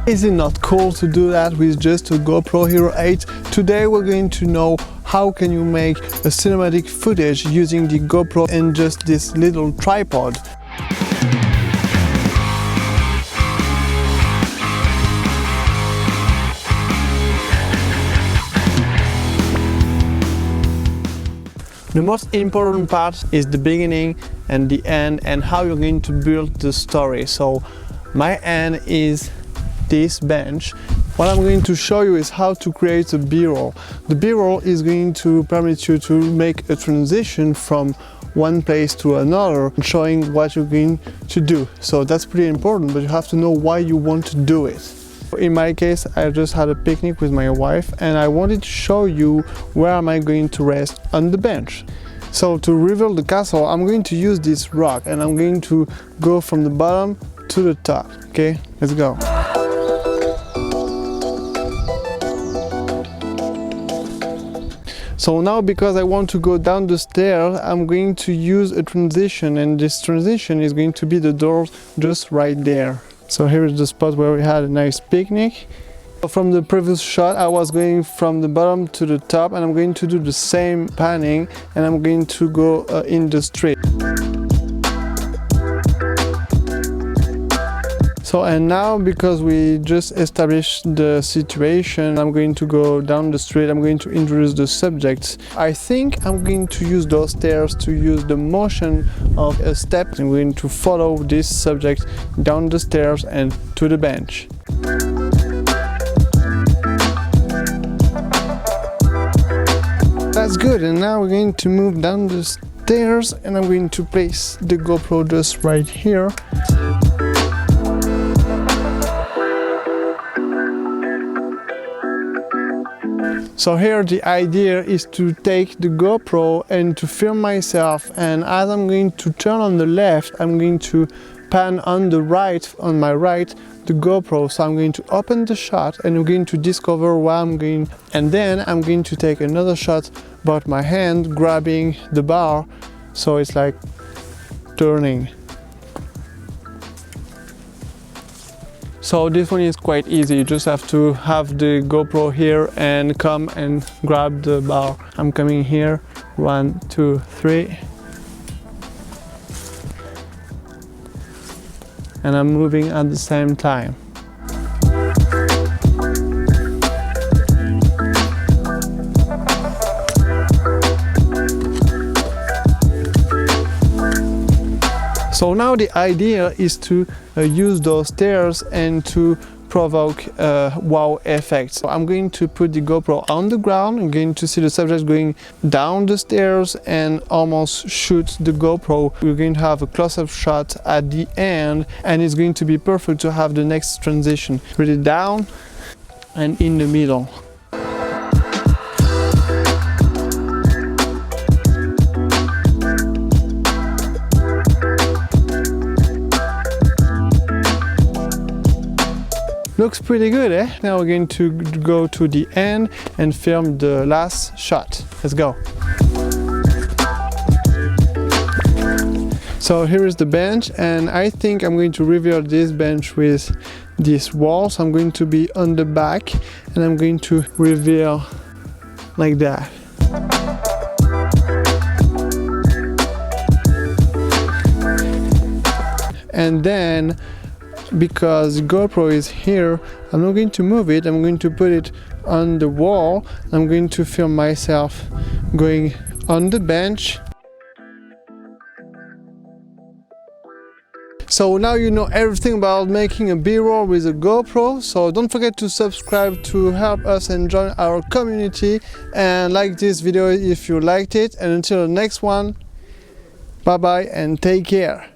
Is it not cool to do that with just a GoPro Hero 8? Today we're going to know how can you make a cinematic footage using the GoPro and just this little tripod. The most important part is the beginning and the end and how you're going to build the story. So my end is this bench. What I'm going to show you is how to create a B-roll. The B-roll is going to permit you to make a transition from one place to another, showing what you're going to do. So that's pretty important, but you have to know why you want to do it. In my case, I just had a picnic with my wife and I wanted to show you where am I going to rest on the bench. So to reveal the castle, I'm going to use this rock and I'm going to go from the bottom to the top. Okay, let's go. So now, because I want to go down the stairs, I'm going to use a transition, and this transition is going to be the doors just right there. So here is the spot where we had a nice picnic. From the previous shot, I was going from the bottom to the top, and I'm going to do the same panning, and I'm going to go in the street. So, and now, because we just established the situation, I'm going to go down the street, I'm going to introduce the subjects. I think I'm going to use those stairs to use the motion of a step. I'm going to follow this subject down the stairs and to the bench. That's good, and now we're going to move down the stairs and I'm going to place the GoPro just right here. So here the idea is to take the GoPro and to film myself, and as I'm going to turn on the left, I'm going to pan on the right, on my right, the GoPro. So I'm going to open the shot and I'm going to discover where I'm going, and then I'm going to take another shot about my hand grabbing the bar, so it's like turning. So this one is quite easy, you just have to have the GoPro here and come and grab the bar. I'm coming here, 1, 2, 3. And I'm moving at the same time. So now the idea is to use those stairs and to provoke a wow effect. So I'm going to put the GoPro on the ground. I'm going to see the subject going down the stairs and almost shoot the GoPro. We're going to have a close-up shot at the end, and it's going to be perfect to have the next transition. Put it down and in the middle. Looks pretty good, eh? Now we're going to go to the end and film the last shot. Let's go. So here is the bench, and I think I'm going to reveal this bench with this wall. So I'm going to be on the back and I'm going to reveal like that. And then, because GoPro is here, I'm not going to move it, I'm going to put it on the wall. I'm going to film myself going on the bench. So now you know everything about making a B-roll with a GoPro, so don't forget to subscribe to help us and join our community, and like this video if you liked it, and until the next one, bye bye and take care.